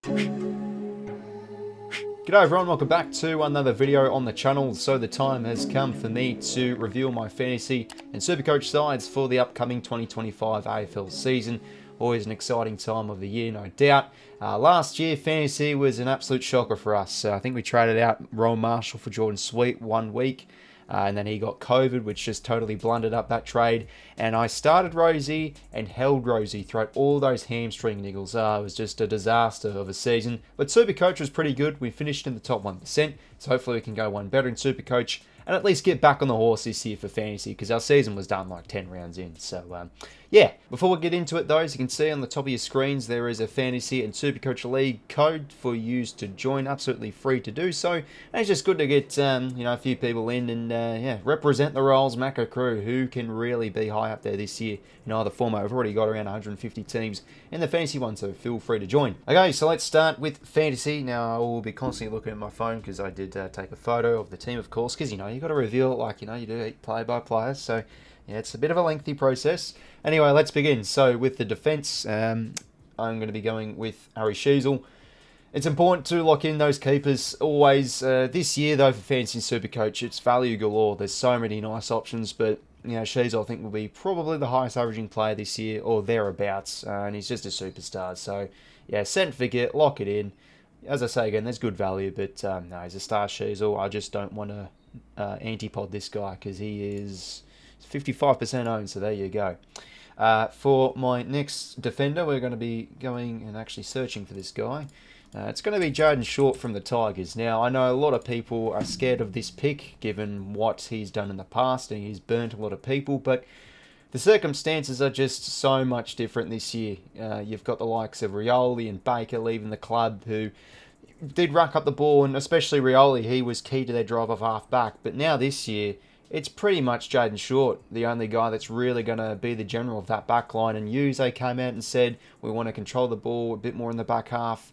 G'day everyone, welcome back to another video on the channel. So the time has come for me to reveal my fantasy and supercoach sides for the upcoming 2025 AFL season. Always an exciting time of the year, no doubt. Last year, fantasy was an absolute shocker for us. I think we traded out Rowan Marshall for Jordan Sweet 1 week. And then he got COVID, which just totally blundered up that trade. And I started 𝐼𝐴 and held 𝐼𝐴 throughout all those hamstring niggles. It was just a disaster of a season. But SuperCoach was pretty good. We finished in the top 1%. So hopefully we can go one better in SuperCoach and at least get back on the horse this year for fantasy, because our season was done like 10 rounds in. So, yeah. Before we get into it, though, as you can see on the top of your screens, there is a Fantasy and SuperCoach League code for you to join. Absolutely free to do so. And it's just good to get, a few people in and, represent the Royals Macca crew, who can really be high up there this year in either format. We've already got around 150 teams in the fantasy one, so feel free to join. Okay, so let's start with fantasy. Now, I will be constantly looking at my phone because I did take a photo of the team, of course, because, you've got to reveal it like, you do player by player. So, yeah, it's a bit of a lengthy process. Anyway, let's begin. So, with the defence, I'm going to be going with 𝐼𝐴 𝐿𝐴. It's important to lock in those keepers always. This year, though, for Fantasy and SuperCoach, it's value galore. There's so many nice options, but, 𝐼𝐴 I think will be probably the highest averaging player this year, or thereabouts, and he's just a superstar. So, yeah, set and forget, lock it in. As I say again, there's good value, but no, he's a star 𝐼𝐴. I just don't want to antipod this guy because he is 55% owned, so there you go. For my next defender, we're going to be going and actually searching for this guy. It's going to be Jayden 𝐴𝐿 from the Tigers. Now, I know a lot of people are scared of this pick, given what he's done in the past, and he's burnt a lot of people, but the circumstances are just so much different this year. You've got the likes of Rioli and Baker leaving the club, who did rack up the ball, and especially Rioli, he was key to their drive of half back. But now this year, it's pretty much Jayden 𝐴𝐿, the only guy that's really going to be the general of that back line. And 𝐿𝐴 came out and said, we want to control the ball a bit more in the back half.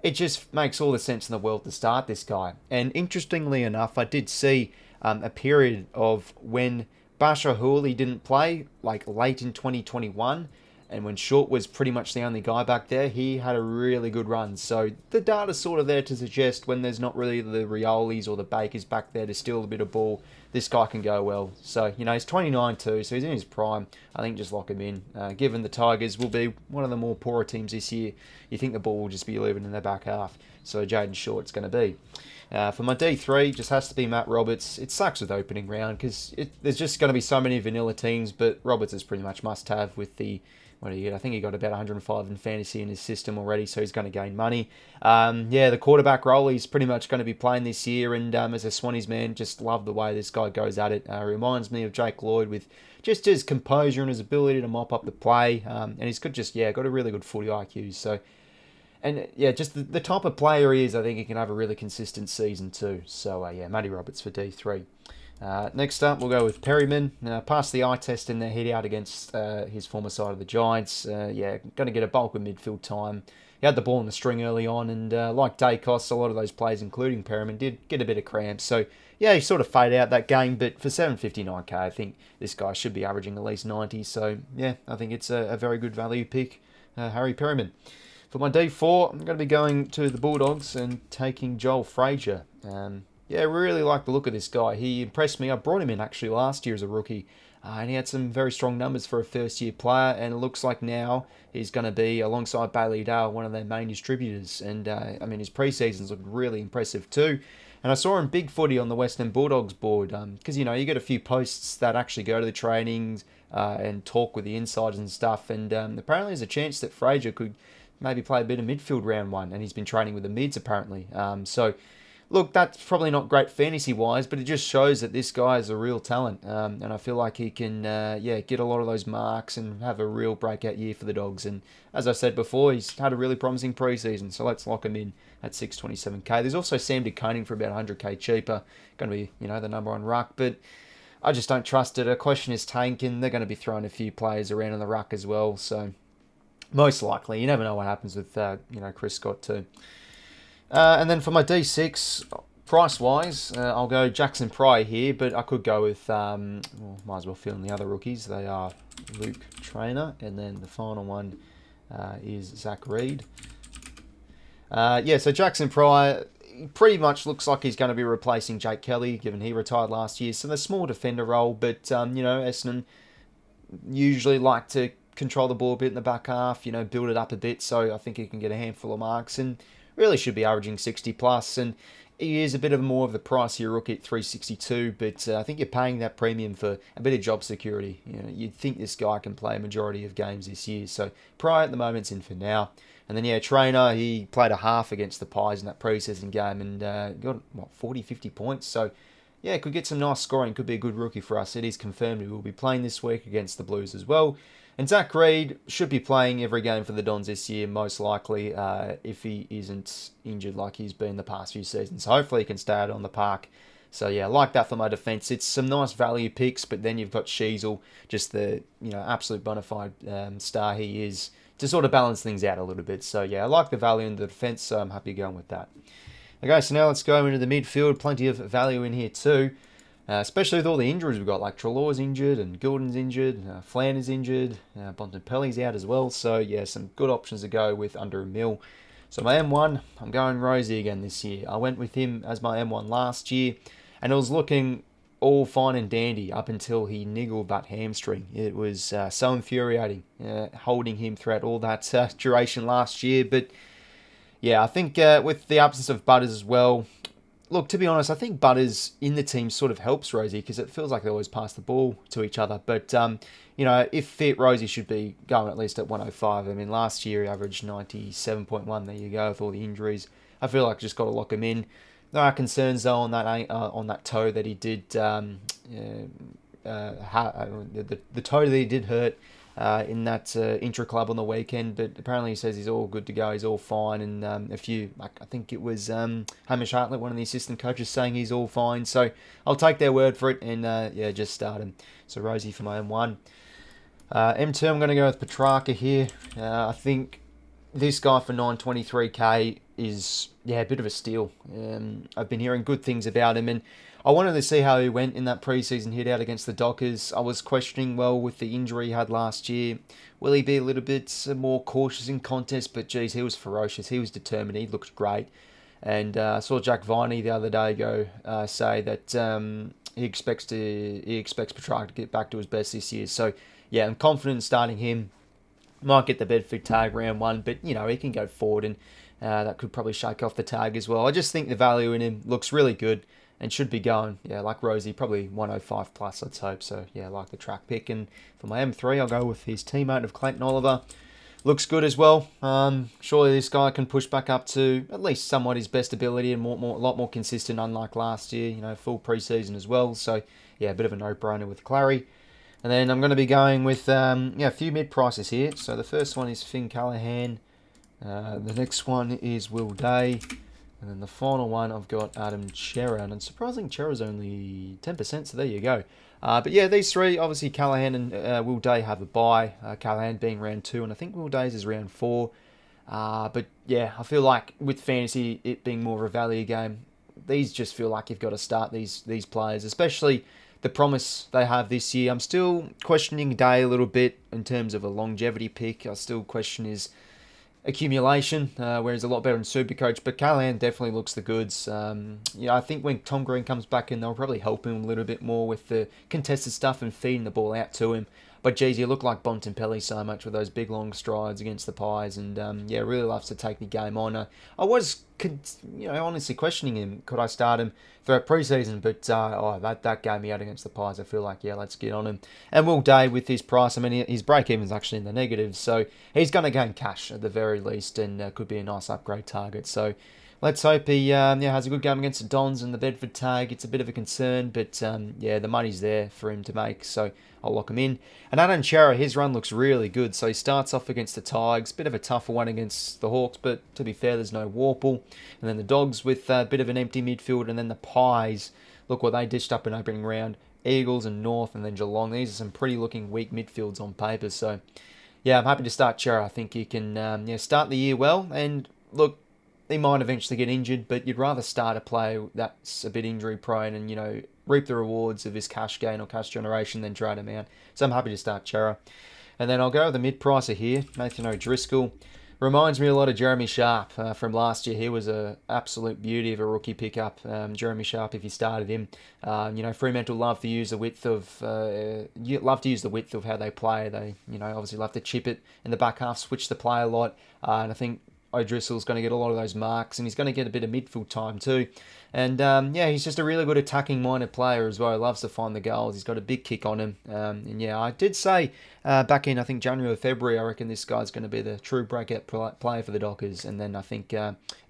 It just makes all the sense in the world to start this guy. And interestingly enough, I did see a period of when Bachar Houli didn't play, like late in 2021, and when 𝐴𝐿 was pretty much the only guy back there, he had a really good run. So the data's sort of there to suggest when there's not really the Riolis or the Bakers back there to steal a bit of ball, this guy can go well. So, he's 29 too, so he's in his prime. I think just lock him in. Given the Tigers will be one of the more poorer teams this year, you think the ball will just be living in their back half. So Jayden 𝐴𝐿 it's going to be. For my D3, just has to be Matt Roberts. It sucks with opening round because there's just going to be so many vanilla teams, but Roberts is pretty much must-have with the... What did he get? I think he got about 105 in fantasy in his system already, so he's going to gain money. The quarterback role he's pretty much going to be playing this year, and as a Swannies man, just love the way this guy goes at it. Reminds me of Jake Lloyd with just his composure and his ability to mop up the play, and he's got a really good footy IQ. So, and just the type of player he is, I think he can have a really consistent season too. So Matty Roberts for D3. Next up, we'll go with Perryman. Passed the eye test in the head out against his former side of the Giants. Going to get a bulk of midfield time. He had the ball in the string early on, and like Dacos, a lot of those players, including Perryman, did get a bit of cramps. So, he sort of faded out that game, but for 759k, I think this guy should be averaging at least 90. So, I think it's a very good value pick, Harry Perryman. For my D4, I'm going to be going to the Bulldogs and taking Joel Frazier. I really like the look of this guy. He impressed me. I brought him in actually last year as a rookie. And he had some very strong numbers for a first-year player. And it looks like now he's going to be, alongside Bailey Dale, one of their main distributors. And, his pre-seasons looked really impressive too. And I saw him big footy on the Western Bulldogs board. Because, you get a few posts that actually go to the trainings and talk with the insiders and stuff. And apparently there's a chance that Frazier could maybe play a bit of midfield round one. And he's been training with the mids, apparently. Look, that's probably not great fantasy-wise, but it just shows that this guy is a real talent. And I feel like he can, get a lot of those marks and have a real breakout year for the Dogs. And as I said before, he's had a really promising preseason, so let's lock him in at 627k. There's also Sam de Koning for about 100k cheaper. Going to be, the number one ruck, but I just don't trust it. A question is tanking. They're going to be throwing a few players around in the ruck as well, so most likely. You never know what happens with, Chris Scott too. And then for my D6, price-wise, I'll go Jackson Pryor here, but I could go with, might as well fill in the other rookies. They are Luke Trainer, and then the final one is Zach Reed. Yeah, so Jackson Pryor pretty much looks like he's going to be replacing Jake Kelly, given he retired last year. So the small defender role, but, Essendon usually like to control the ball a bit in the back half, build it up a bit. So I think he can get a handful of marks and really should be averaging 60 plus. And he is a bit of more of the pricier rookie at 362, but I think you're paying that premium for a bit of job security. You'd think this guy can play a majority of games this year. So Pryor at the moment's in for now. And then, Trainer, he played a half against the Pies in that preseason game and got, 40, 50 points. So, could get some nice scoring. Could be a good rookie for us. It is confirmed he will be playing this week against the Blues as well. And Zach Reid should be playing every game for the Dons this year, most likely, if he isn't injured like he's been the past few seasons. So hopefully he can stay out on the park. So, I like that for my defence. It's some nice value picks, but then you've got 𝐓𝐡𝐞, just the, absolute bona fide star he is, to sort of balance things out a little bit. So, I like the value in the defence, so I'm happy going with that. Okay, so now let's go into the midfield. Plenty of value in here too, especially with all the injuries we've got, like Treloar's injured and Gulden's injured, Flanner's injured, Bontempelli's out as well. So, some good options to go with under $1 mil. So my M1, I'm going 𝐼𝐴 again this year. I went with him as my M1 last year, and it was looking all fine and dandy up until he niggled that hamstring. It was so infuriating holding him throughout all that duration last year. But I think with the absence of Butters as well, look, to be honest, I think Butters in the team sort of helps 𝐼𝐴 because it feels like they always pass the ball to each other. But, if fit, 𝐼𝐴 should be going at least at 105. I mean, last year he averaged 97.1. There you go, with all the injuries. I feel like just got to lock him in. There are concerns though on that toe that he did, the toe that he did hurt in that intra-club on the weekend, but apparently he says he's all good to go, he's all fine, and I think it was Hamish Hartlett, one of the assistant coaches, saying he's all fine, so I'll take their word for it, and just start him. So 𝐼𝐴 for my M1. M2, I'm going to go with Petrarca here. I think this guy for 923k is, a bit of a steal. I've been hearing good things about him, and I wanted to see how he went in that preseason hit out against the Dockers. I was questioning, with the injury he had last year, will he be a little bit more cautious in contest? But geez, he was ferocious. He was determined. He looked great. And I saw Jack Viney the other day say that he expects Petrarca to get back to his best this year. So I'm confident in starting him. Might get the Bedford tag round 1, but he can go forward, and that could probably shake off the tag as well. I just think the value in him looks really good and should be going, like 𝐼𝐴, probably 105 plus, let's hope. So, like the track pick. And for my M3, I'll go with his teammate of Clayton Oliver. Looks good as well. Surely this guy can push back up to at least somewhat his best ability and a lot more consistent, unlike last year, full preseason as well. So, a bit of a no-brainer with Clary. And then I'm going to be going with a few mid-prices here. So the first one is Finn Callaghan. The next one is Will Day. And then the final one, I've got Adam Cerra. And surprising, Cerra's only 10%, so there you go. But these three, obviously Callaghan and Will Day have a bye. Callaghan being round 2, and I think Will Day's is round 4. But I feel like with fantasy, it being more of a value game, these just feel like you've got to start these players, especially the promise they have this year. I'm still questioning Day a little bit in terms of a longevity pick. I still question his accumulation, where he's a lot better in SuperCoach, but Callaghan definitely looks the goods. I think when Tom Green comes back in, they'll probably help him a little bit more with the contested stuff and feeding the ball out to him. But geez, you look like Bontempelli so much with those big long strides against the Pies, and really loves to take the game on. I was, honestly questioning him. Could I start him throughout preseason? But that gave me out against the Pies. I feel like let's get on him. And Will Day with his price, I mean his break even's actually in the negatives, so he's going to gain cash at the very least, and could be a nice upgrade target. So let's hope he has a good game against the Dons and the Bedford tag. It's a bit of a concern, but the money's there for him to make, so I'll lock him in. And Adam Cerra, his run looks really good. So he starts off against the Tigers, bit of a tougher one against the Hawks, but to be fair, there's no Warple. And then the Dogs with a bit of an empty midfield, and then the Pies, look what they dished up in opening round. Eagles and North, and then Geelong. These are some pretty looking weak midfields on paper. So I'm happy to start Cerra. I think you can start the year well, and look, he might eventually get injured, but you'd rather start a player that's a bit injury prone and, reap the rewards of his cash gain or cash generation than trade him out. So I'm happy to start Cerra. And then I'll go with the mid-pricer here, Nathan O'Driscoll. Reminds me a lot of Jeremy Sharp from last year. He was an absolute beauty of a rookie pickup. Jeremy Sharp, if you started him, Fremantle love to use the width of how they play. They obviously love to chip it in the back half, switch the play a lot, and I think 𝐼𝐷𝐸𝐿's going to get a lot of those marks, and he's going to get a bit of midfield time too. And he's just a really good attacking-minded player as well. He loves to find the goals. He's got a big kick on him. I did say back in, I think, January or February, I reckon this guy's going to be the true breakout player for the Dockers. And then I think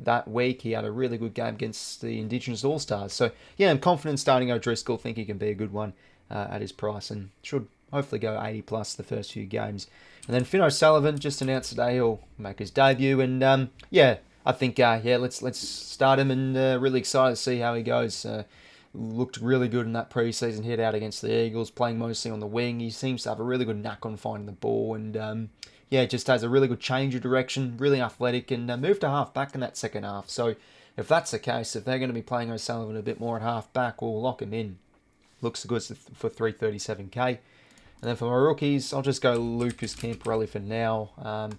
that week he had a really good game against the Indigenous All-Stars. So, yeah, I'm confident starting 𝐼𝐷𝐸𝐿. Think he can be a good one at his price and should hopefully go 80 plus the first few games. And then Finn O'Sullivan just announced today he'll make his debut. And I think let's start him, and really excited to see how he goes. Looked really good in that preseason hit out against the Eagles, playing mostly on the wing. He seems to have a really good knack on finding the ball, and just has a really good change of direction, really athletic, and moved to half back in that second half. So if that's the case, if they're going to be playing O'Sullivan a bit more at half back, we'll lock him in. Looks good for 337k. And then for my rookies, I'll just go 𝐓𝐴𝐿 𝐿𝐴𝐿 for now.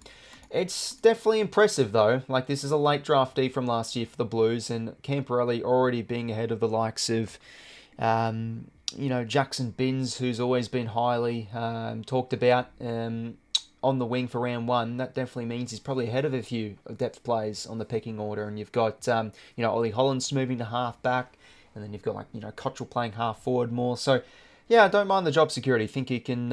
It's definitely impressive though. Like, this is a late draftee from last year for the Blues, and 𝐴𝐿𝐴𝐿 already being ahead of the likes of, Jackson Binns, who's always been highly talked about on the wing for round one. That definitely means he's probably ahead of a few depth players on the pecking order. And you've got, Ollie Hollands moving to half back, and then you've got 𝐶𝐞 playing half forward more. So, yeah, I don't mind the job security. Think he can,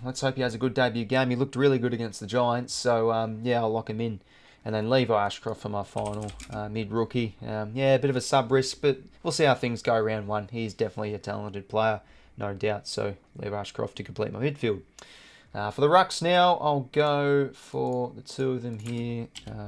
let's hope he has a good debut game. He looked really good against the Giants, so I'll lock him in. And then Levi Ashcroft for my final mid-rookie. A bit of a sub-risk, but we'll see how things go round one. He's definitely a talented player, no doubt. So Levi Ashcroft to complete my midfield. For the rucks now, I'll go for the two of them here,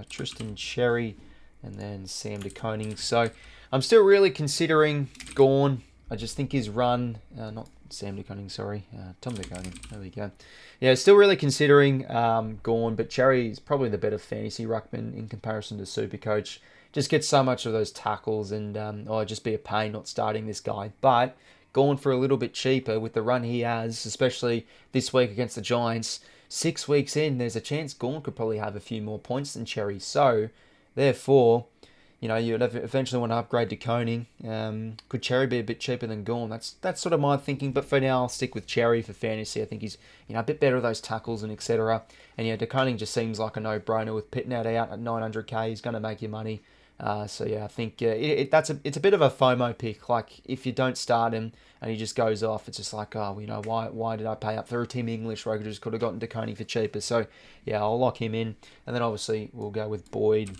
Tristan Xerri and then Sam de Koning. So I'm still really considering 𝐷𝐿. I just think his run, not Sam de Koning, sorry, Tom de Koning, there we go. Yeah, still really considering 𝐷𝐿, but Xerri is probably the better fantasy ruckman in comparison to SuperCoach. Just gets so much of those tackles, and it'd just be a pain not starting this guy. But 𝐷𝐿 for a little bit cheaper with the run he has, especially this week against the Giants. 6 weeks in, there's a chance 𝐷𝐿 could probably have a few more points than Xerri. So, therefore, you'd eventually want to upgrade to Koning. Could Xerri be a bit cheaper than 𝐷𝐿? That's sort of my thinking, but for now I'll stick with Xerri for fantasy. I think he's a bit better at those tackles and etc. And de Koning just seems like a no-brainer with Pitnat out at 900k. He's going to make you money. I think it's a bit of a FOMO pick. Like, if you don't start him and he just goes off, it's just like, why did I pay up for a Team English where I just could have gotten de Koning for cheaper? So I'll lock him in, and then obviously we'll go with Boyd.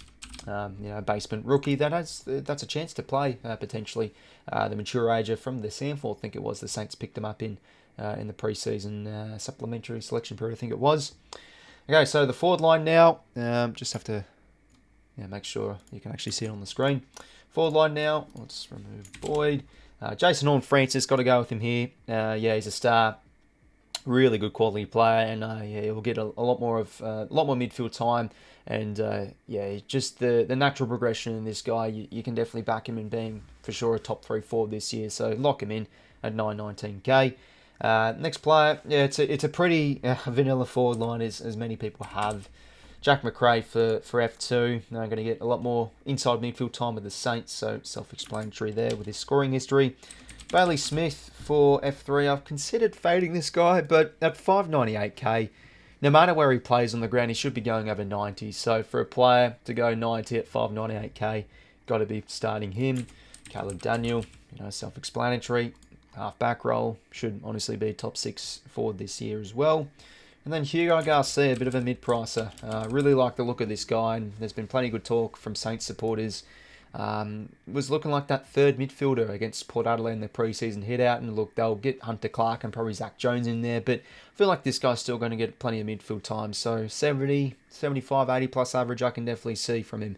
Basement rookie that's a chance to play potentially. The mature ager from the SANFL, I think it was, the Saints picked him up in the preseason supplementary selection period, I think it was. Okay, so the forward line now. Just have to make sure you can actually see it on the screen. Forward line now. Let's remove Boyd. Jason Horne-Francis, got to go with him here. He's a star. Really good quality player, and he'll get a lot more midfield time, and just the natural progression in this guy. You can definitely back him in being for sure a top 3 forward this year. So lock him in at 919k. Next player, it's a pretty vanilla forward line as many people have. Jack Macrae for F2. Now I'm going to get a lot more inside midfield time with the Saints, so self-explanatory there with his scoring history. Bailey Smith for F3. I've considered fading this guy, but at 598k, no matter where he plays on the ground, he should be going over 90. So for a player to go 90 at 598k, got to be starting him. Caleb Daniel, self-explanatory. Half-back role, should honestly be top 6 forward this year as well. And then Hugo Garcia, a bit of a mid-pricer. Really like the look of this guy, and there's been plenty of good talk from Saints supporters. Was looking like that third midfielder against Port Adelaide in the preseason hit out, and look, they'll get Hunter Clark and probably Zach Jones in there, but I feel like this guy's still going to get plenty of midfield time. So 70, 75, 80 plus average I can definitely see from him.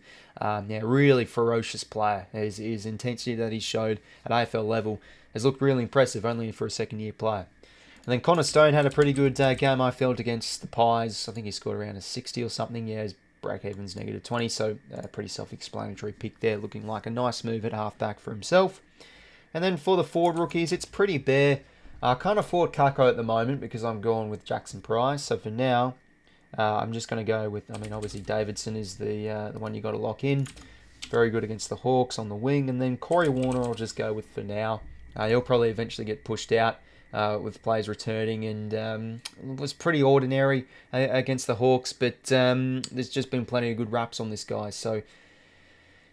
Really ferocious player. His intensity that he showed at AFL level has looked really impressive, only for a second-year player. And then Connor Stone had a pretty good game, I felt, against the Pies. I think he scored around a 60 or something. His break-even's -20, so pretty self-explanatory pick there, looking like a nice move at half-back for himself. And then for the forward rookies, it's pretty bare. I can't afford 𝐶𝐞 at the moment because I'm going with Jackson Price. So for now, I'm just going to go with, I mean, obviously Davidson is the one you got to lock in. Very good against the Hawks on the wing. And then Corey Warner I'll just go with for now. He'll probably eventually get pushed out with players returning, and was pretty ordinary against the Hawks, but there's just been plenty of good raps on this guy. So,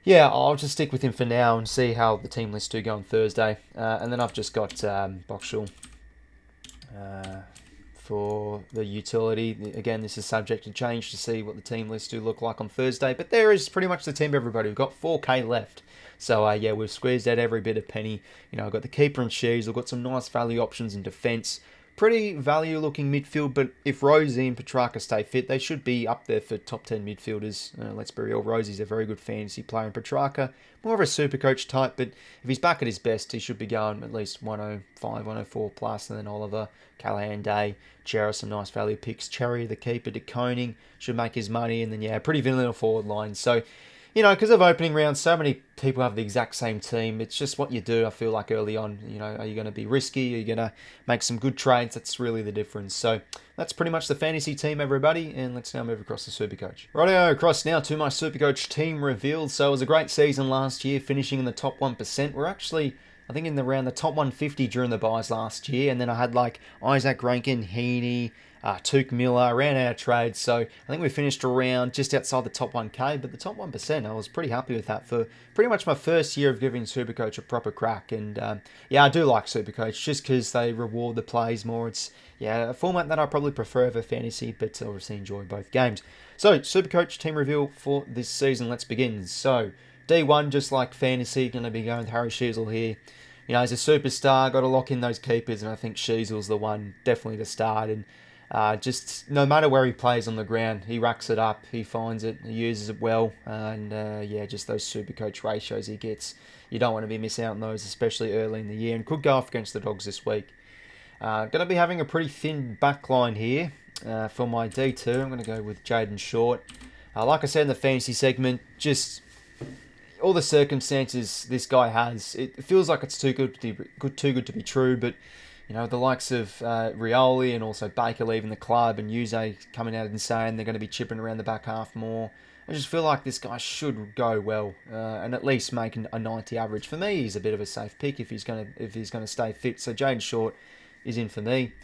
yeah, I'll just stick with him for now and see how the team lists do go on Thursday. And then I've just got 𝐓𝐴𝐿 for the utility. Again, this is subject to change to see what the team lists do look like on Thursday. But there is pretty much the team, everybody. We've got 4K left. So, yeah, we've squeezed out every bit of penny. You know, I've got the keeper and 𝐼𝐶. We've got some nice value options in defence. Pretty value-looking midfield, but if Rosie and Petrarca stay fit, they should be up there for top 10 midfielders. Let's be real, Rosie's a very good fantasy player, and Petrarca, more of a SuperCoach type, but if he's back at his best, he should be going at least 105, 104 plus, and then Oliver, Callahan Day, Cherry, some nice value picks. Cherry, the keeper, 𝐷𝐿 should make his money, and then, yeah, pretty vanilla forward line. So, you know, because of opening round, so many people have the exact same team. It's just what you do, I feel like, early on. You know, are you going to be risky? Are you going to make some good trades? That's really the difference. So that's pretty much the fantasy team, everybody. And let's now move across to SuperCoach. Rightio, across now to my SuperCoach team revealed. So it was a great season last year, finishing in the top 1%. We're actually, I think, in around the top 150 during the buys last year. And then I had like 𝐼𝐴𝐿𝐴, 𝐸𝐻𝐤, 𝐸𝐶𝐞 𝐎𝐿𝐴, ran out of trades, so I think we finished around just outside the top 1k, but the top 1%, I was pretty happy with that for pretty much my first year of giving SuperCoach a proper crack. And yeah, I do like SuperCoach just because they reward the plays more. It's, yeah, a format that I probably prefer over fantasy, but obviously enjoy both games. So SuperCoach team reveal for this season. Let's begin. So D1, just like fantasy, going to be going with 𝐻𝐿𝐴 here. You know, he's a superstar, got to lock in those keepers, and I think 𝐻𝐿𝐴's the one definitely to start. And just no matter where he plays on the ground, he racks it up, he finds it, he uses it well, and yeah, just those SuperCoach ratios he gets, you don't want to be missing out on those, especially early in the year, and could go off against the Dogs this week. Going to be having a pretty thin back line here for my D2. I'm going to go with Jayden Short. Like I said in the fantasy segment, just all the circumstances this guy has, it feels like it's too good to be true, but you know, the likes of Rioli and also Baker leaving the club, and 𝐓𝐿𝐴 coming out and saying they're going to be chipping around the back half more. I just feel like this guy should go well and at least make a 90 average. For me, he's a bit of a safe pick if he's going to stay fit. So Jayden Short is in for me.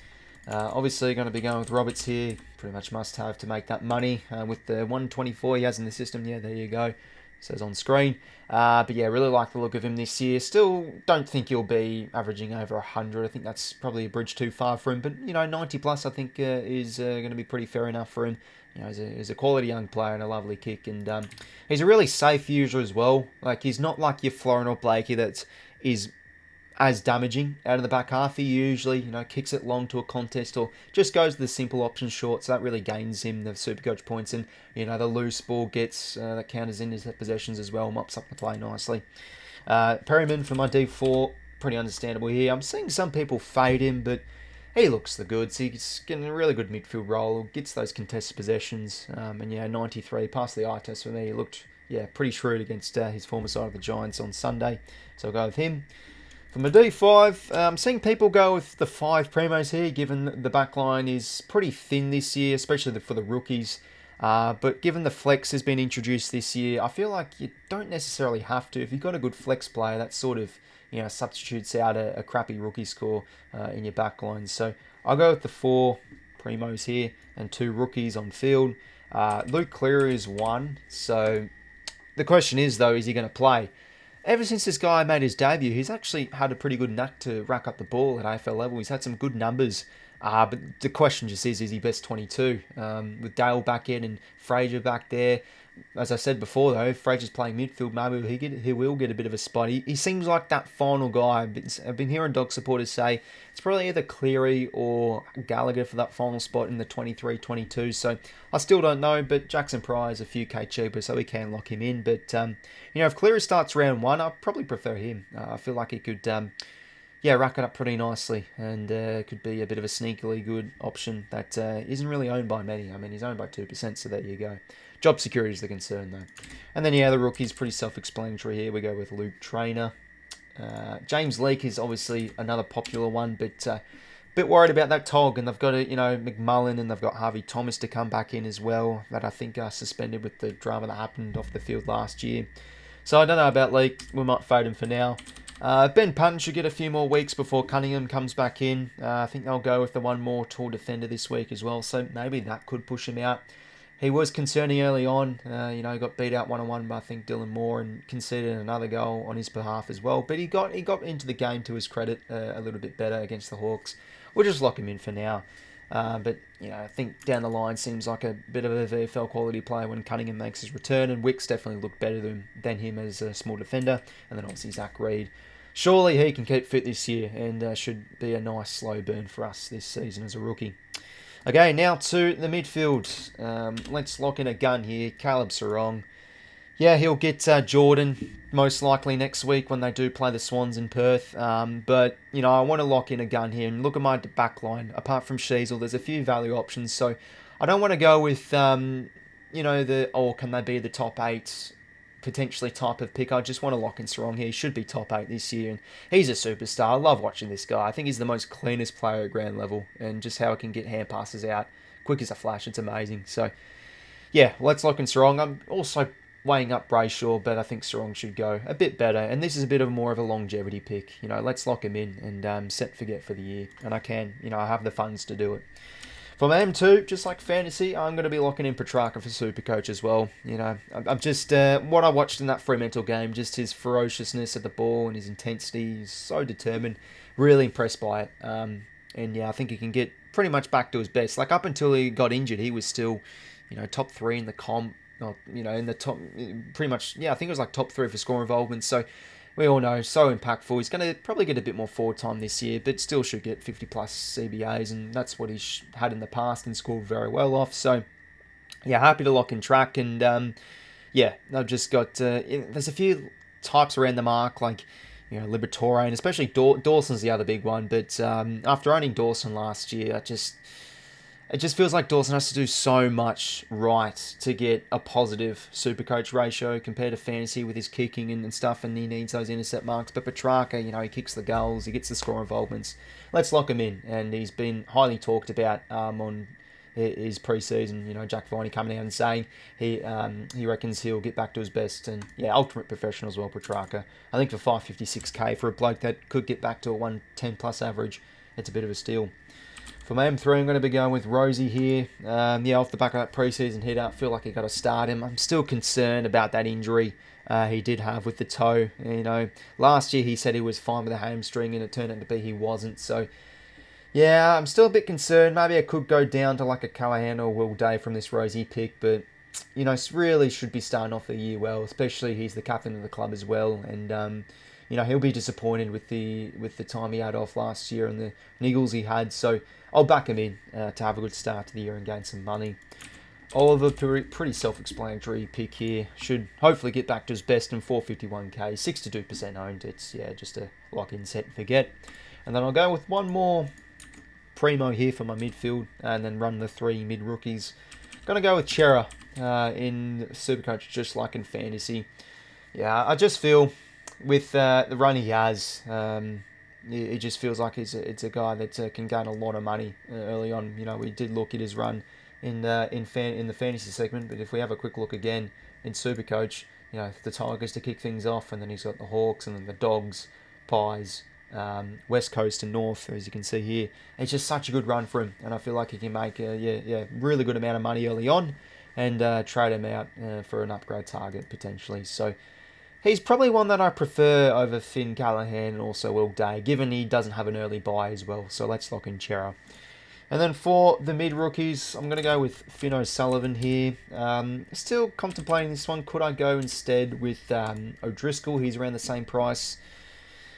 Obviously, going to be going with Roberts here. Pretty much must have to make that money with the 124 he has in the system. Yeah, there you go. Says on screen. But yeah, really like the look of him this year. Still don't think he'll be averaging over 100. I think that's probably a bridge too far for him. But, you know, 90 plus I think is going to be pretty fair enough for him. You know, he's a quality young player and a lovely kick. And he's a really safe user as well. Like, he's not like your Florin or Blakey that is as damaging out of the back half. He usually, you know, kicks it long to a contest or just goes the simple option short, so that really gains him the SuperCoach points. And, you know, the loose ball gets, that counters in his possessions as well, mops up the play nicely. Perryman for my D4, pretty understandable here. I'm seeing some people fade him, but he looks the goods. He's getting a really good midfield role, gets those contested possessions, and yeah, 93, passed the eye test for me. He looked, yeah, pretty shrewd against his former side of the Giants on Sunday, so I'll go with him. For my D5, I'm seeing people go with the 5 primos here, given the backline is pretty thin this year, especially for the rookies. But given the flex has been introduced this year, I feel like you don't necessarily have to. If you've got a good flex player, that sort of, you know, substitutes out a crappy rookie score in your backline. So I'll go with the 4 primos here and 2 rookies on field. Luke Cleary is 1. So the question is, though, is he going to play? Ever since this guy made his debut, he's actually had a pretty good knack to rack up the ball at AFL level. He's had some good numbers. But the question just is he best 22? With Dale back in and Fraser back there. As I said before, though, if Fraser's playing midfield, maybe he will get a bit of a spot. He seems like that final guy. I've been hearing dog supporters say it's probably either Cleary or Gallagher for that final spot in the 23-22. So I still don't know, but Jackson Pryor is a few K cheaper, so we can lock him in. But, you know, if Cleary starts round 1, I'd probably prefer him. I feel like he could, yeah, rack it up pretty nicely and could be a bit of a sneakily good option that isn't really owned by many. I mean, he's owned by 2%, so there you go. Job security is the concern, though. And then, yeah, the rookie's pretty self-explanatory here. We go with Luke Trainer. James Leake is obviously another popular one, but bit worried about that Tog, and they've got McMullen, and they've got Harvey Thomas to come back in as well, that I think are suspended with the drama that happened off the field last year. So I don't know about Leake. We might fade him for now. Ben Punton should get a few more weeks before Cunningham comes back in. I think they'll go with the one more tall defender this week as well, so maybe that could push him out. He was concerning early on. He got beat out 1-on-1 by, I think, Dylan Moore, and conceded another goal on his behalf as well. But he got into the game, to his credit, a little bit better against the Hawks. We'll just lock him in for now. But I think down the line seems like a bit of a VFL quality player when Cunningham makes his return, and Wicks definitely looked better than him as a small defender. And then obviously Zach Reid. Surely he can keep fit this year, and should be a nice slow burn for us this season as a rookie. Okay, now to the midfield. Let's lock in a gun here. Caleb Serong. Yeah, he'll get Jordan most likely next week when they do play the Swans in Perth. But, I want to lock in a gun here and look at my back line. Apart from Sheasel, there's a few value options. So I don't want to go with, can they be the top 8 potentially type of pick. I just want to lock in Serong here. He should be top 8 this year, and he's a superstar. I love watching this guy. I think he's the most cleanest player at ground level, and just how he can get hand passes out quick as a flash. It's amazing. So, yeah, let's lock in Serong. I'm also weighing up Brayshaw, but I think Serong should go a bit better, and this is a bit of more of a longevity pick. Let's lock him in and set and forget for the year, and I have the funds to do it. For my M2, just like fantasy, I'm going to be locking in Petrarca for SuperCoach as well. I'm just, what I watched in that Fremantle game, just his ferociousness at the ball and his intensity, he's so determined, really impressed by it. And yeah, I think he can get pretty much back to his best. Like up until he got injured, he was still, top 3 in the comp, in the top, pretty much, yeah, I think it was like top 3 for score involvement. So we all know, so impactful. He's going to probably get a bit more forward time this year, but still should get 50 plus CBAs, and that's what he's had in the past and scored very well off. So, yeah, happy to lock in track. And, yeah, I've just got, there's a few types around the mark, like, Liberatore, and especially Dawson's the other big one. But after owning Dawson last year, it just feels like Dawson has to do so much right to get a positive SuperCoach ratio compared to fantasy with his kicking and stuff, and he needs those intercept marks. But Petrarca, he kicks the goals, he gets the score involvements. Let's lock him in, and he's been highly talked about on his pre-season. Jack Viney coming out and saying he reckons he'll get back to his best, and yeah, ultimate professional as well, Petrarca. I think for 556k for a bloke that could get back to a 110 plus average, it's a bit of a steal. For my M3, I'm going to be going with Rosie here. Off the back of that preseason hit, I feel like I got to start him. I'm still concerned about that injury he did have with the toe. Last year he said he was fine with the hamstring, and it turned out to be he wasn't. So, yeah, I'm still a bit concerned. Maybe I could go down to like a Callaghan or Will Day from this Rosie pick, but really should be starting off the year well. Especially he's the captain of the club as well, and he'll be disappointed with the time he had off last year and the niggles he had. So I'll back him in to have a good start to the year and gain some money. Oliver, pretty self-explanatory pick here. Should hopefully get back to his best in 451k, 62% owned. It's just a lock-in set and forget. And then I'll go with one more primo here for my midfield, and then run the 3 mid-rookies. Gonna go with Chera in SuperCoach, just like in fantasy. Yeah, I just feel with the run he has, it just feels like it's a guy that can gain a lot of money early on. We did look at his run in the fantasy segment, but if we have a quick look again in SuperCoach, the Tigers to kick things off, and then he's got the Hawks, and then the Dogs, Pies, West Coast and North, as you can see here. It's just such a good run for him, and I feel like he can make a really good amount of money early on, and trade him out for an upgrade target potentially. So he's probably one that I prefer over Finn Callaghan and also Will Day, given he doesn't have an early buy as well. So let's lock in Chera. And then for the mid-rookies, I'm going to go with Finn O'Sullivan here. Still contemplating this one. Could I go instead with O'Driscoll? He's around the same price.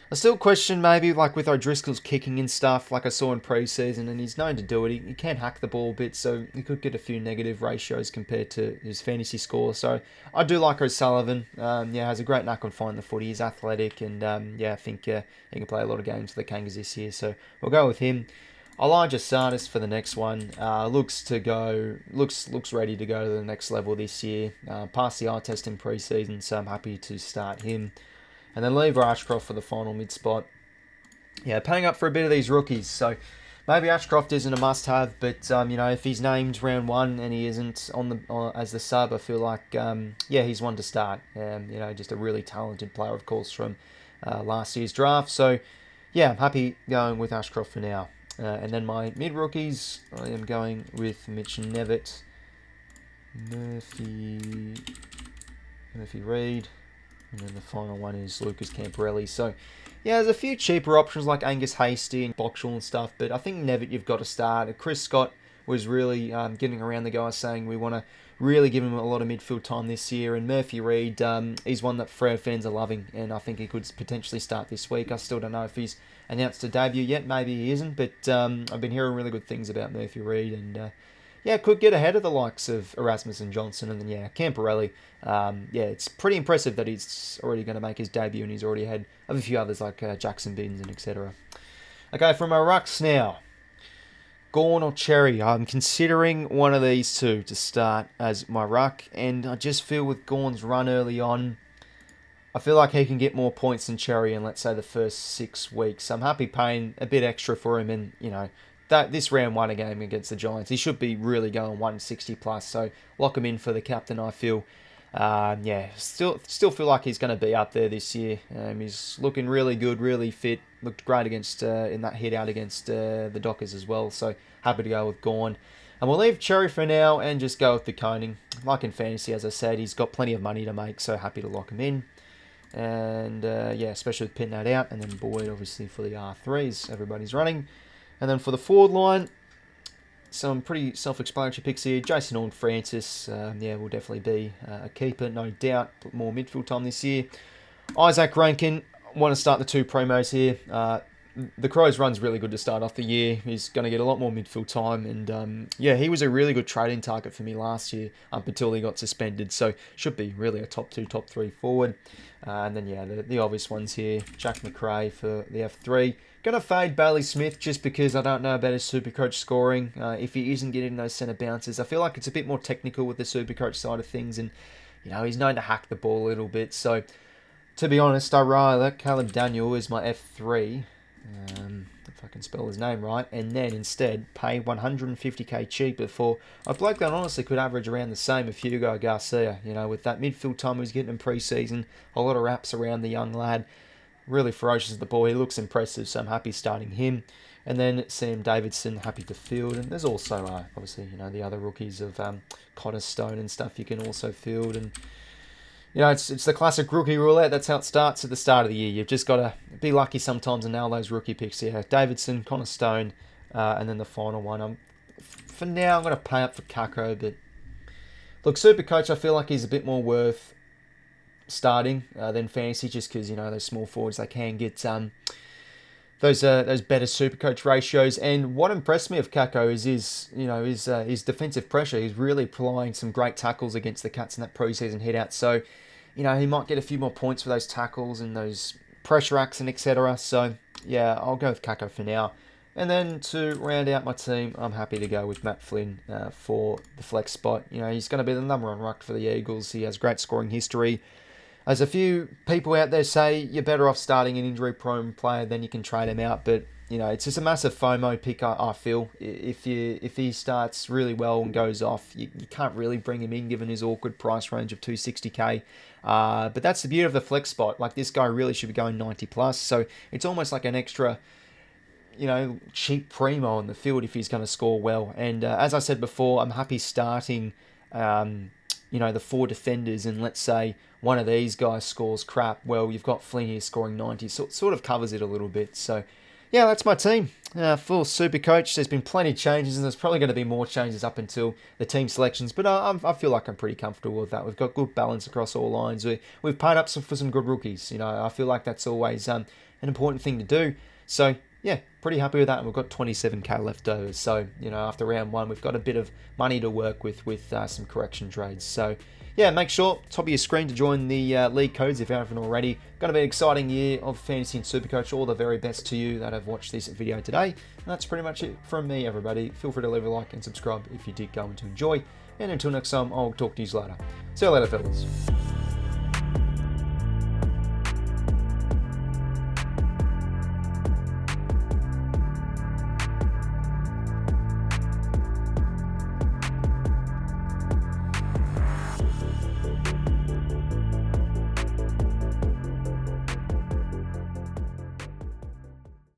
I still question maybe like with O'Driscoll's kicking and stuff, like I saw in pre-season, and he's known to do it. He can hack the ball a bit, so he could get a few negative ratios compared to his fantasy score. So I do like O'Sullivan. Has a great knack on finding the footy. He's athletic, and I think he can play a lot of games for the Kangas this year. So we'll go with him. Elijah Sardis for the next one. Looks ready to go to the next level this year. Passed the eye test in pre-season, so I'm happy to start him. And then Lever Ashcroft for the final mid spot. Yeah, paying up for a bit of these rookies. So maybe Ashcroft isn't a must-have, but you know, if he's named round 1 and he isn't as the sub, I feel like yeah, he's one to start. You know, just a really talented player, of course, from last year's draft. So yeah, I'm happy going with Ashcroft for now. And then my mid rookies, I am going with 𝐓𝐿𝐼𝐻𝐿, Murphy Reid, and then the final one is Lucas Camporelli. So yeah, there's a few cheaper options like Angus Hastie and Boxall and stuff, but I think 𝐓𝐿𝐼𝐻 you've got to start. Chris Scott was really getting around the guys saying we want to really give him a lot of midfield time this year, and Murphy Reid, he's one that Freo fans are loving, and I think he could potentially start this week. I still don't know if he's announced a debut yet, maybe he isn't, but I've been hearing really good things about Murphy Reid, and yeah, could get ahead of the likes of Erasmus and Johnson, and then yeah, Camporelli. Yeah, it's pretty impressive that he's already going to make his debut, and he's already ahead of a few others like Jackson Binns and etc. Okay, from my rucks now. 𝐻𝐿 or Cherry. I'm considering one of these two to start as my ruck, and I just feel with 𝐻𝐿's run early on, I feel like he can get more points than Cherry in, let's say, the first 6 weeks. I'm happy paying a bit extra for him, and you know, this round 1 game against the Giants, he should be really going 160 plus. So lock him in for the captain, I feel. Yeah, still feel like he's going to be up there this year. He's looking really good, really fit. Looked great against in that hit out against the Dockers as well. So happy to go with 𝐻𝐿. And we'll leave Cherry for now and just go with the Koning. Like in fantasy, as I said, he's got plenty of money to make, so happy to lock him in. And yeah, especially with pinning that out. And then Boyd, obviously, for the R3s. Everybody's running. And then for the forward line, some pretty self-explanatory picks here. Jason Horne-Francis, yeah, will definitely be a keeper, no doubt. Put more midfield time this year. Isaac Rankine, want to start the 2 promos here. The Crows run's really good to start off the year. He's going to get a lot more midfield time. And yeah, he was a really good trading target for me last year up until he got suspended. So should be really a top 2, top 3 forward. And then yeah, the obvious ones here. Jack Macrae for the F3. Going to fade Bailey Smith just because I don't know about his SuperCoach scoring. If he isn't getting those centre bounces, I feel like it's a bit more technical with the SuperCoach side of things. And, you know, he's known to hack the ball a little bit. So, to be honest, I rather Caleb Daniel is my F3. If I can spell his name right. And then instead pay 150k cheaper for a bloke that honestly could average around the same if 𝐓𝐿𝐼𝐻 Garcia. You know, with that midfield time he was getting in pre-season. A lot of wraps around the young lad. Really ferocious at the ball. He looks impressive, so I'm happy starting him. And then Sam Davidson, happy to field. And there's also, obviously, you know, the other rookies of Connor Stone and stuff you can also field. And, you know, it's the classic rookie roulette. That's how it starts at the start of the year. You've just got to be lucky sometimes and nail those rookie picks. Yeah, Davidson, Connor Stone, and then the final one. For now, I'm going to pay up for 𝐓𝐿𝐼𝐻, but look, SuperCoach, I feel like he's a bit more worth starting than fantasy, just because, you know, those small forwards, they can get those better SuperCoach ratios. And what impressed me of 𝐓𝐿𝐼𝐻 is you know, his defensive pressure. He's really applying some great tackles against the Cats in that preseason hit out. So, you know, he might get a few more points for those tackles and those pressure acts and etc. So yeah, I'll go with 𝐓𝐿𝐼𝐻 for now. And then to round out my team, I'm happy to go with Matt Flynn for the flex spot. You know, he's going to be the #1 ruck for the Eagles. He has great scoring history. As a few people out there say, you're better off starting an injury-prone player than you can trade him out. But, you know, it's just a massive FOMO pick, I feel. If he starts really well and goes off, you can't really bring him in given his awkward price range of 260k. But that's the beauty of the flex spot. Like, this guy really should be going 90 plus. So it's almost like an extra, you know, cheap primo in the field if he's going to score well. And as I said before, I'm happy starting, you know, the 4 defenders, and let's say one of these guys scores crap. Well, you've got Flynn here scoring 90, so it sort of covers it a little bit. So, yeah, that's my team. Full SuperCoach. There's been plenty of changes, and there's probably going to be more changes up until the team selections. But I feel like I'm pretty comfortable with that. We've got good balance across all lines. We've paid up for some good rookies. You know, I feel like that's always an important thing to do. So, yeah, pretty happy with that. And we've got 27k left over. So, you know, after round 1, we've got a bit of money to work with some correction trades. So, yeah, make sure, top of your screen, to join the league codes if you haven't already. Going to be an exciting year of fantasy and SuperCoach. All the very best to you that have watched this video today. And that's pretty much it from me, everybody. Feel free to leave a like and subscribe if you did go on to enjoy. And until next time, I'll talk to you later. See you later, fellas.